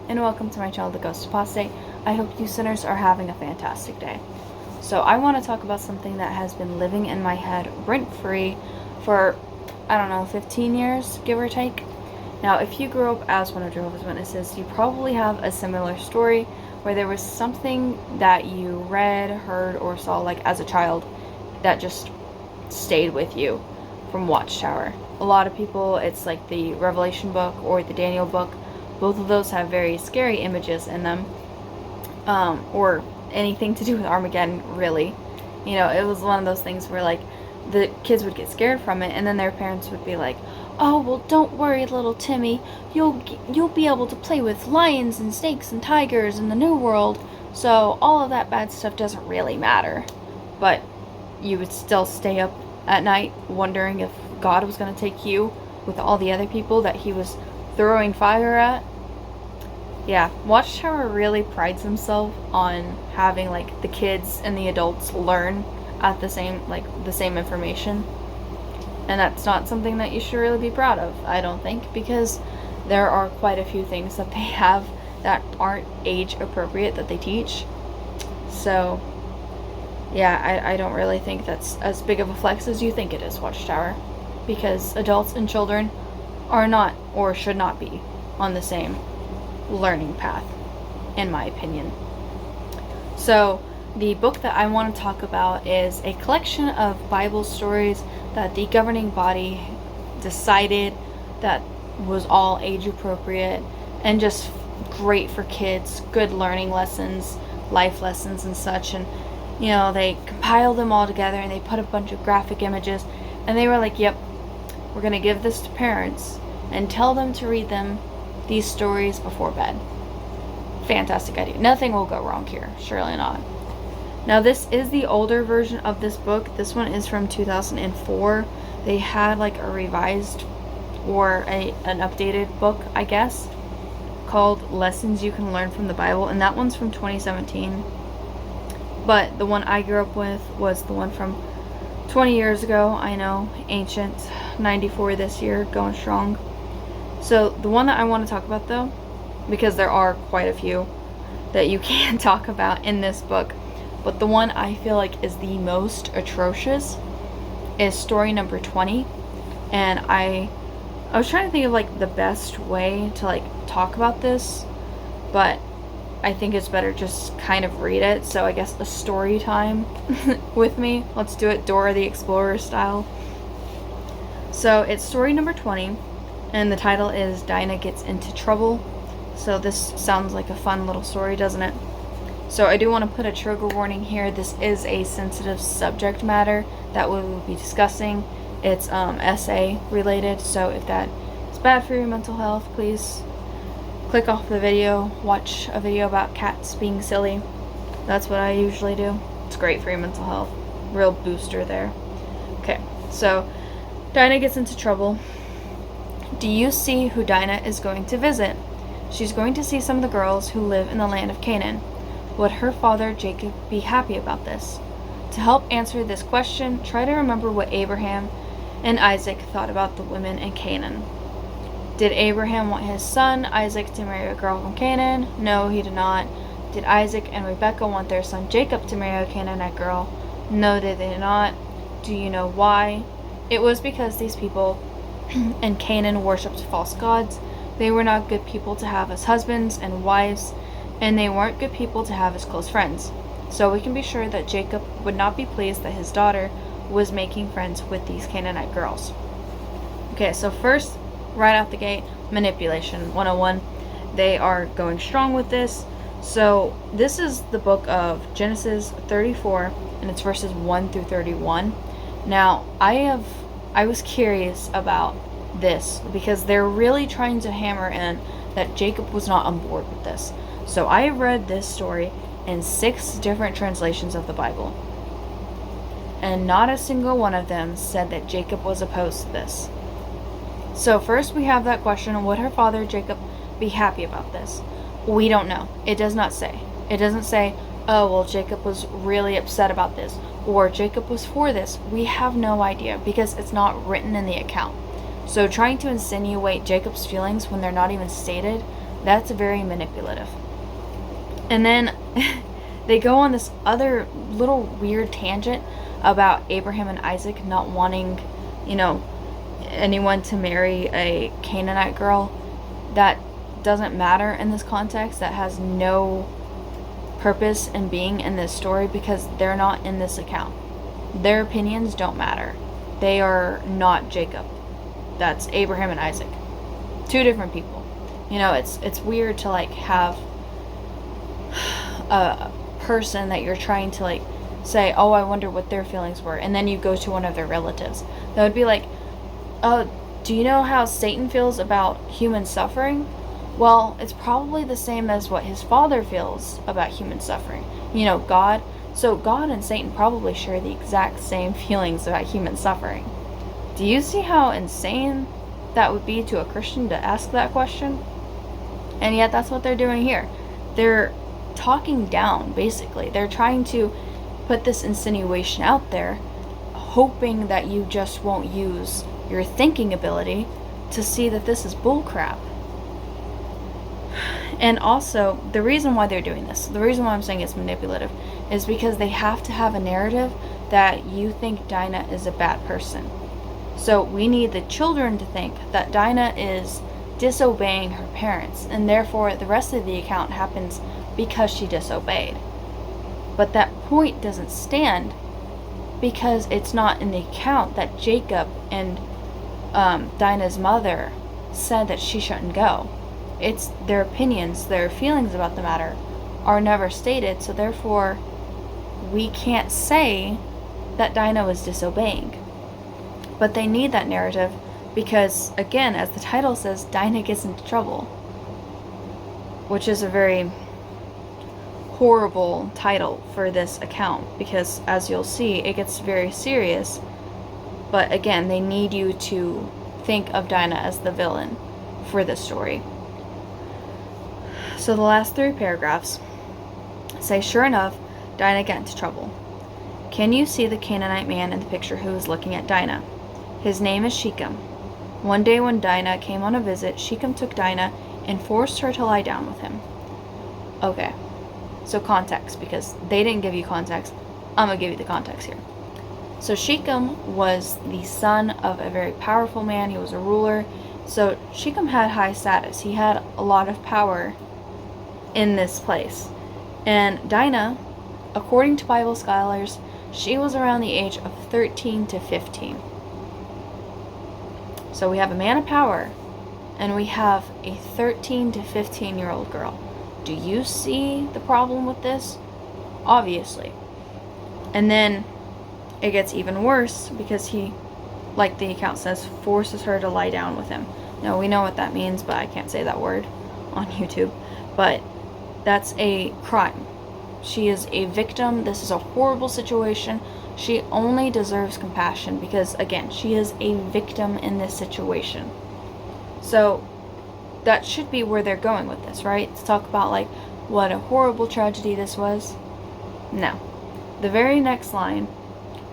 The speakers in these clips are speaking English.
and welcome to my channel, The Ghost Apostate. I hope you sinners are having a fantastic day. So I want to talk about something that has been living in my head rent-free for, 15 years, give or take. Now, if you grew up as one of Jehovah's Witnesses, you probably have a similar story where there was something that you read, heard, or saw like as a child that just stayed with you from Watchtower. A lot of people, it's like the Revelation book or the Daniel book. Both of those have very scary images in them, or anything to do with Armageddon, really. You know, it was one of those things where, like, the kids would get scared from it, and then their parents would be like, "Oh, well, don't worry, little Timmy. You'll be able to play with lions and snakes and tigers in the new world, so all of that bad stuff doesn't really matter." But you would still stay up at night wondering if God was going to take you with all the other people that he was throwing fire at. Yeah, Watchtower really prides himself on having like the kids and the adults learn at the same information. And that's not something that you should really be proud of, I don't think, because there are quite a few things that they have that aren't age appropriate that they teach. So yeah, I don't really think that's as big of a flex as you think it is, Watchtower, because adults and children are not, or should not be, on the same learning path, in my opinion. So the book that I want to talk about is a collection of Bible stories that the governing body decided that was all age appropriate and just great for kids, good learning lessons, life lessons and such. And you know, they compiled them all together and they put a bunch of graphic images, and they were like, yep, we're going to give this to parents and tell them to read them these stories before bed. Fantastic idea. Nothing will go wrong here. Surely not. Now, this is the older version of this book. This one is from 2004. They had like a revised or an updated book, I guess, called Lessons You Can Learn from the Bible, and that one's from 2017. But the one I grew up with was the one from 20 years ago. I know, ancient, 94 this year, going strong. So the one that I want to talk about, though, because there are quite a few that you can talk about in this book, but the one I feel like is the most atrocious is story number 20. And I was trying to think of like the best way to like talk about this, but I think it's better just kind of read it. So I guess a story time with me. Let's do it Dora the Explorer style. So it's story number 20, and the title is Dinah Gets into Trouble. So this sounds like a fun little story, doesn't it? So I do want to put a trigger warning here. This is a sensitive subject matter that we will be discussing. It's essay related, so if that is bad for your mental health, please click off the video, watch a video about cats being silly. That's what I usually do. It's great for your mental health. Real booster there. Okay, so Dinah gets into trouble. Do you see who Dinah is going to visit? She's going to see some of the girls who live in the land of Canaan. Would her father Jacob be happy about this? To help answer this question, try to remember what Abraham and Isaac thought about the women in Canaan. Did Abraham want his son Isaac to marry a girl from Canaan? No, he did not. Did Isaac and Rebekah want their son Jacob to marry a Canaanite girl? No, they did not. Do you know why? It was because these people in Canaan worshipped false gods. They were not good people to have as husbands and wives, and they weren't good people to have as close friends. So we can be sure that Jacob would not be pleased that his daughter was making friends with these Canaanite girls. Okay, so first, right out the gate, manipulation 101. They are going strong with this. So this is the book of Genesis 34, and it's verses 1 through 31. Now, I was curious about this because they're really trying to hammer in that Jacob was not on board with this. So I read this story in 6 different translations of the Bible, and not a single one of them said that Jacob was opposed to this. So first we have that question, would her father Jacob be happy about this? We don't know. It does not say. It doesn't say, oh, well, Jacob was really upset about this, or Jacob was for this. We have no idea because it's not written in the account. So trying to insinuate Jacob's feelings when they're not even stated That's very manipulative. And then they go on this other little weird tangent about Abraham and Isaac not wanting, anyone to marry a Canaanite girl. That doesn't matter in this context. That has no purpose in being in this story because they're not in this account. Their opinions don't matter. They are not Jacob. That's Abraham and Isaac. Two different people. It's weird to have a person that you're trying to say, oh, I wonder what their feelings were, and then you go to one of their relatives. That would be like, oh, do you know how Satan feels about human suffering? Well, it's probably the same as what his father feels about human suffering. God. So God and Satan probably share the exact same feelings about human suffering. Do you see how insane that would be to a Christian to ask that question? And yet that's what they're doing here. They're talking down, basically. They're trying to put this insinuation out there, hoping that you just won't use your thinking ability to see that this is bullcrap. And also, the reason why they're doing this, the reason why I'm saying it's manipulative, is because they have to have a narrative that you think Dinah is a bad person. So we need the children to think that Dinah is disobeying her parents, and therefore the rest of the account happens because she disobeyed. But that point doesn't stand because it's not in the account that Jacob and Dinah's mother said that she shouldn't go. It's their opinions, their feelings about the matter are never stated, so therefore we can't say that Dinah was disobeying. But they need that narrative because, again, as the title says, Dinah gets into trouble, which is a very horrible title for this account because, as you'll see, it gets very serious. But again, they need you to think of Dinah as the villain for this story. So the last 3 paragraphs say, sure enough, Dinah got into trouble. Can you see the Canaanite man in the picture who is looking at Dinah? His name is Shechem. One day when Dinah came on a visit, Shechem took Dinah and forced her to lie down with him. Okay, so context, because they didn't give you context. I'm going to give you the context here. So Shechem was the son of a very powerful man. He was a ruler. So Shechem had high status. He had a lot of power in this place. And Dinah, according to Bible scholars, she was around the age of 13 to 15. So we have a man of power, and we have a 13 to 15-year-old girl. Do you see the problem with this? Obviously. And then it gets even worse because he, like the account says, forces her to lie down with him. Now, we know what that means, but I can't say that word on YouTube. But that's a crime. She is a victim. This is a horrible situation. She only deserves compassion because, again, she is a victim in this situation. So that should be where they're going with this, right? To talk about, what a horrible tragedy this was. No. The very next line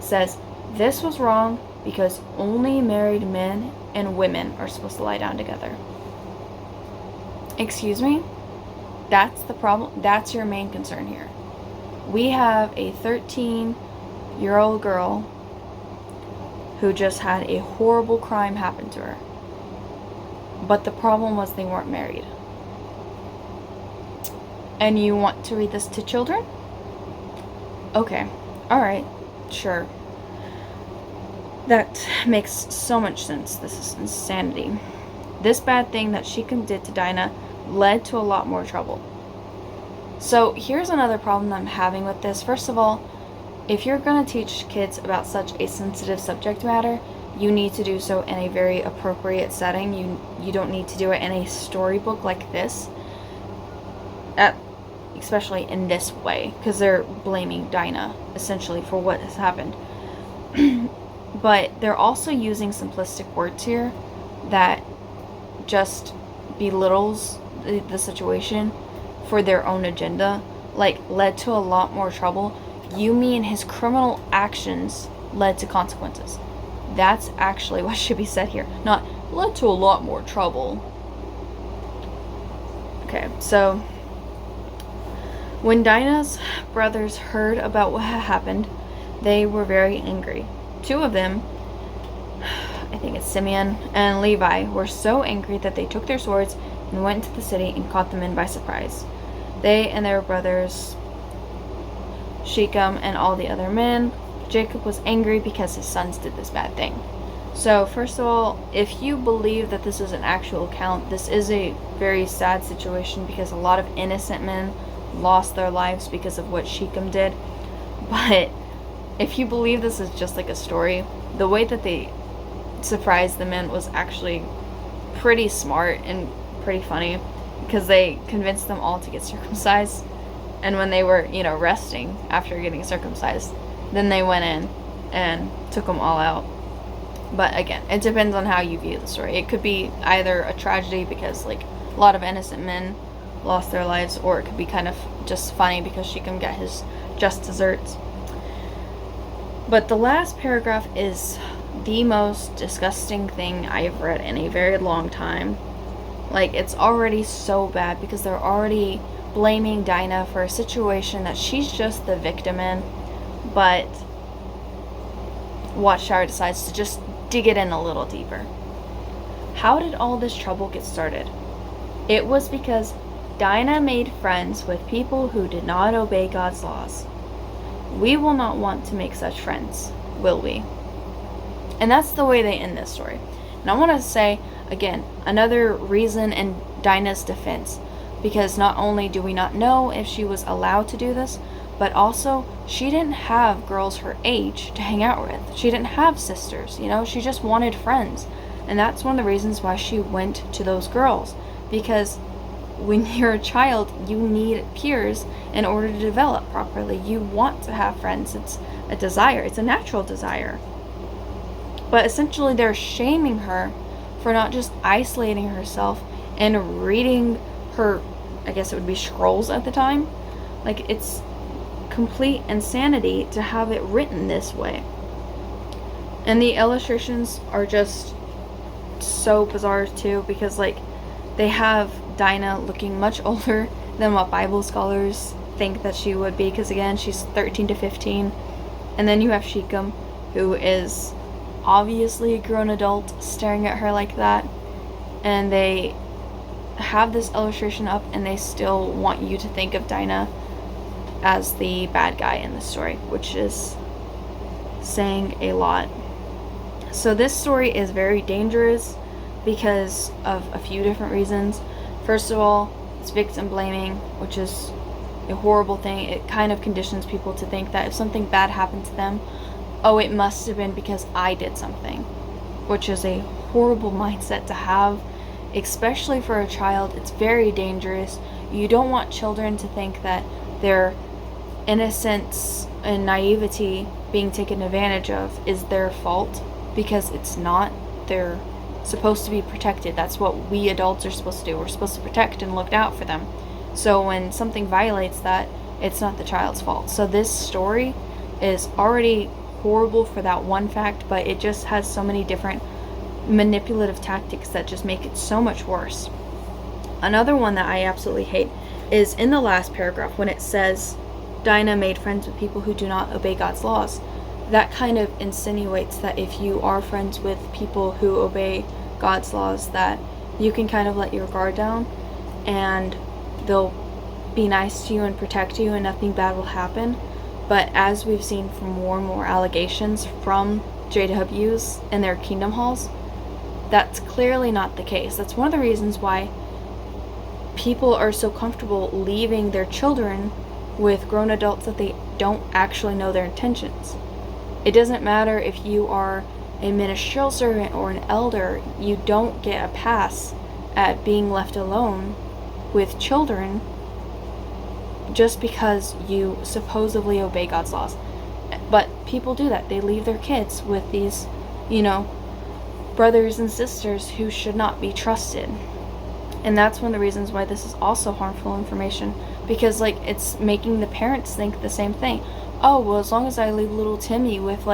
says, this was wrong because only married men and women are supposed to lie down together. Excuse me? That's the problem. That's your main concern here. We have a 13-year-old girl who just had a horrible crime happen to her. But the problem was they weren't married. And you want to read this to children? Okay. Alright. Sure. That makes so much sense. This is insanity. This bad thing that Shechem did to Dinah led to a lot more trouble. So here's another problem that I'm having with this. First of all, if you're going to teach kids about such a sensitive subject matter, you need to do so in a very appropriate setting. You don't need to do it in a storybook like this, especially in this way, because they're blaming Dinah essentially for what has happened. But they're also using simplistic words here that just belittles the situation for their own agenda, led to a lot more trouble. You mean his criminal actions led to consequences. That's actually what should be said here, not led to a lot more trouble. Okay, so when Dinah's brothers heard about what had happened, they were very angry. Two of them, I think it's Simeon and Levi, were so angry that they took their swords and went into the city and caught the men by surprise. They and their brothers, Shechem and all the other men. Jacob was angry because his sons did this bad thing. So first of all, if you believe that this is an actual account, this is a very sad situation because a lot of innocent men lost their lives because of what Shechem did. But if you believe this is just like a story, the way that they surprised the men was actually pretty smart and pretty funny, because they convinced them all to get circumcised, and when they were, resting after getting circumcised, then they went in and took them all out. But again, it depends on how you view the story. It could be either a tragedy because like a lot of innocent men lost their lives, or it could be kind of just funny because Shechem got his just desserts. But the last paragraph is the most disgusting thing I've read in a very long time. Like, it's already so bad because they're already blaming Dinah for a situation that she's just the victim in. But Watchtower decides to just dig it in a little deeper. How did all this trouble get started? It was because Dinah made friends with people who did not obey God's laws. We will not want to make such friends, will we? And that's the way they end this story. And I want to say, again, another reason in Dinah's defense, because not only do we not know if she was allowed to do this, but also she didn't have girls her age to hang out with. She didn't have sisters, she just wanted friends. And that's one of the reasons why she went to those girls, because when you're a child, you need peers in order to develop properly. You want to have friends. It's a desire. It's a natural desire. But essentially, they're shaming her for not just isolating herself and reading her, I guess it would be scrolls at the time. Like, it's complete insanity to have it written this way. And the illustrations are just so bizarre too, because like they have Dinah looking much older than what Bible scholars think that she would be, because again, she's 13 to 15. And then you have Shechem, who is obviously a grown adult, staring at her like that. And they have this illustration up, and they still want you to think of Dinah as the bad guy in the story, which is saying a lot. So this story is very dangerous because of a few different reasons. First of all, it's victim blaming, which is a horrible thing. It kind of conditions people to think that if something bad happened to them, oh, it must have been because I did something, which is a horrible mindset to have, especially for a child. It's very dangerous. You don't want children to think that their innocence and naivety being taken advantage of is their fault, because it's not. They're supposed to be protected. That's what we adults are supposed to do. We're supposed to protect and look out for them. So when something violates that, it's not the child's fault. So this story is already horrible for that one fact, but it just has so many different manipulative tactics that just make it so much worse. Another one that I absolutely hate is in the last paragraph when it says Dinah made friends with people who do not obey God's laws. That kind of insinuates that if you are friends with people who obey God's laws, that you can kind of let your guard down and they'll be nice to you and protect you and nothing bad will happen. But as we've seen from more and more allegations from JWs and their kingdom halls, that's clearly not the case. That's one of the reasons why people are so comfortable leaving their children with grown adults that they don't actually know their intentions. It doesn't matter if you are a ministerial servant or an elder, you don't get a pass at being left alone with children just because you supposedly obey God's laws. But people do that. They leave their kids with these, brothers and sisters who should not be trusted. And that's one of the reasons why this is also harmful information, because it's making the parents think the same thing. Oh, well, as long as I leave little Timmy with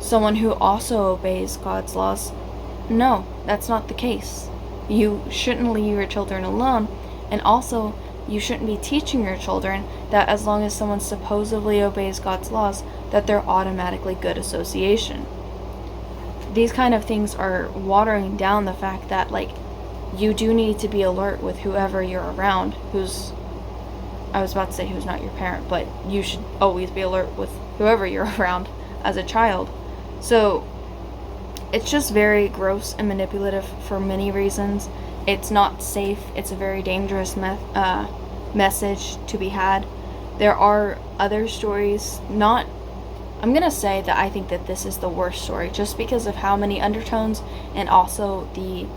someone who also obeys God's laws. No, that's not the case. You shouldn't leave your children alone, and also you shouldn't be teaching your children that as long as someone supposedly obeys God's laws, that they're automatically good association. These kind of things are watering down the fact that, like, you do need to be alert with whoever you're around, I was about to say who's not your parent, but you should always be alert with whoever you're around as a child. So it's just very gross and manipulative for many reasons. It's not safe. It's a very dangerous message to be had. There are other stories, I'm going to say that I think that this is the worst story just because of how many undertones and also the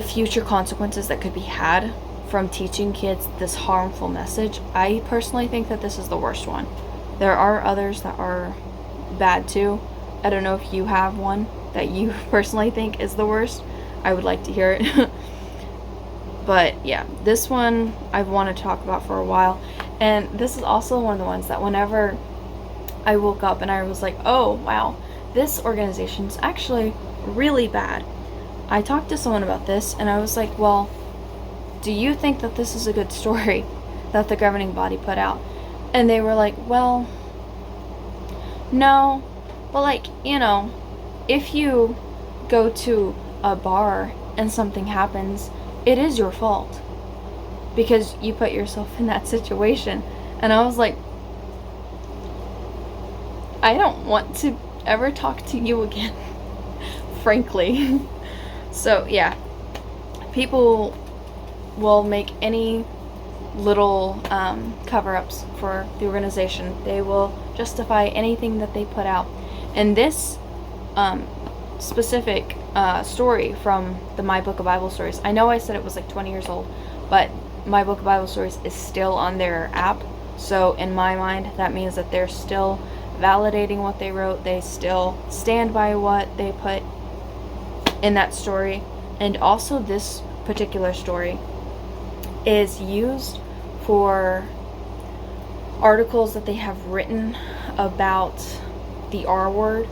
future consequences that could be had from teaching kids this harmful message. I personally think that this is the worst one. There are others that are bad too. I don't know if you have one that you personally think is the worst. I would like to hear it. But yeah, this one I've wanted to talk about for a while. And this is also one of the ones that whenever I woke up and I was like, oh wow, this organization's actually really bad. I talked to someone about this and I was like, well, do you think that this is a good story that the governing body put out? And they were like, well, no, but like, if you go to a bar and something happens, it is your fault because you put yourself in that situation. And I was like, I don't want to ever talk to you again, frankly. So yeah, people will make any little cover-ups for the organization. They will justify anything that they put out. And this specific story from the My Book of Bible Stories, I know I said it was like 20 years old, but My Book of Bible Stories is still on their app. So in my mind, that means that they're still validating what they wrote. They still stand by what they put in that story. And also this particular story is used for articles that they have written about the R word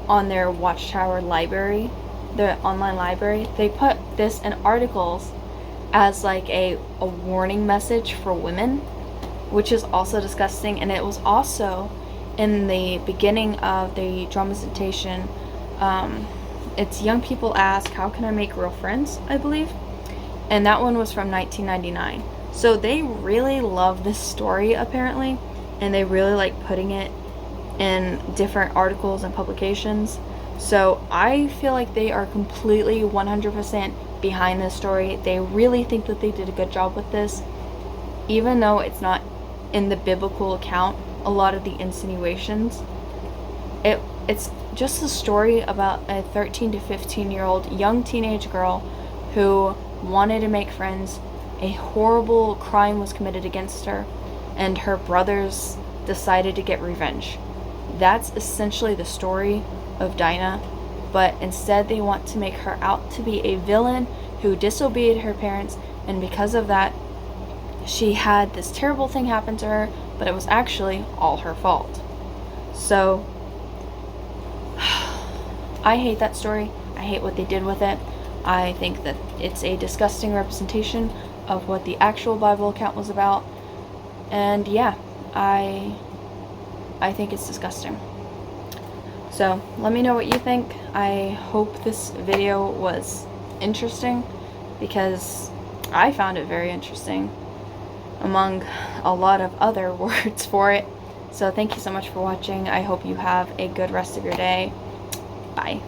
on their Watchtower library, the online library. They put this in articles as like a warning message for women, which is also disgusting. And it was also in the beginning of the dramatization. It's Young People Ask, How Can I Make Real Friends, I believe. And that one was from 1999. So they really love this story, apparently. And they really like putting it in different articles and publications. So I feel like they are completely 100% behind this story. They really think that they did a good job with this. Even though it's not in the biblical account, a lot of the insinuations, it's just a story about a 13 to 15 year old young teenage girl who wanted to make friends. A horrible crime was committed against her, and her brothers decided to get revenge. That's essentially the story of Dinah, but instead they want to make her out to be a villain who disobeyed her parents, and because of that, she had this terrible thing happen to her, but it was actually all her fault. So, I hate that story. I hate what they did with it. I think that it's a disgusting representation of what the actual Bible account was about. And yeah, I think it's disgusting. So let me know what you think. I hope this video was interesting because I found it very interesting among a lot of other words for it. So thank you so much for watching. I hope you have a good rest of your day. Bye.